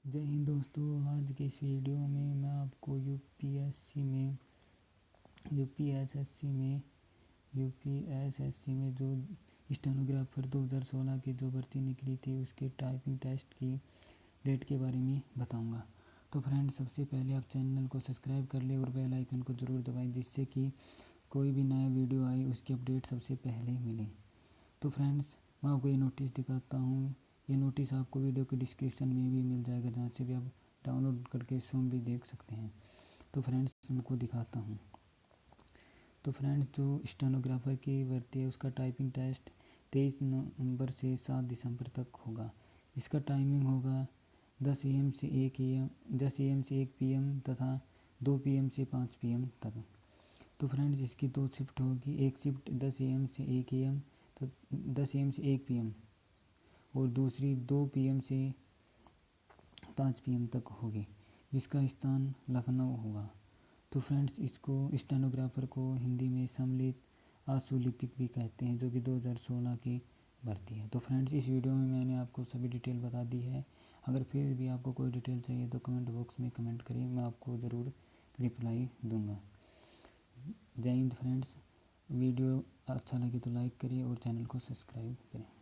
जय हिंद दोस्तों। आज के इस वीडियो में मैं आपको यूपीएसएससी में जो स्टेनोग्राफर 2016 की जो भर्ती निकली थी उसके टाइपिंग टेस्ट की डेट के बारे में बताऊंगा। तो फ्रेंड्स, सबसे पहले आप चैनल को सब्सक्राइब कर ले और बेल आइकन को ज़रूर दबाएं, जिससे कि कोई भी नया वीडियो आए उसकी अपडेट सबसे पहले मिले। तो फ्रेंड्स, मैं आपको ये नोटिस दिखाता हूँ। ये नोटिस आपको वीडियो के डिस्क्रिप्शन में भी मिल जाएगा, जहाँ से भी आप डाउनलोड करके स्वयं भी देख सकते हैं। तो फ्रेंड्स, मैं आपको दिखाता हूँ। तो फ्रेंड्स, जो स्टेनोग्राफर की भर्ती है उसका टाइपिंग टेस्ट 23 नवंबर से 7 दिसंबर तक होगा। इसका टाइमिंग होगा 10 AM से 1 PM तथा 2 PM से 5 PM तक। तो फ्रेंड्स, इसकी 2 शिफ्ट होगी। एक शिफ्ट 10 AM से 1 AM 10 AM से 1 PM और दूसरी 2 PM से 5 PM तक होगी, जिसका स्थान लखनऊ होगा। तो फ्रेंड्स, इसको स्टेनोग्राफर को हिंदी में सम्मिलित आशुलिपिक भी कहते हैं, जो कि 2016 की भर्ती है। तो फ्रेंड्स, इस वीडियो में मैंने आपको सभी डिटेल बता दी है। अगर फिर भी आपको कोई डिटेल चाहिए तो कमेंट बॉक्स में कमेंट करिए, मैं आपको ज़रूर रिप्लाई दूंगा। जय हिंद फ्रेंड्स। वीडियो अच्छा लगे तो लाइक करिए और चैनल को सब्सक्राइब करें।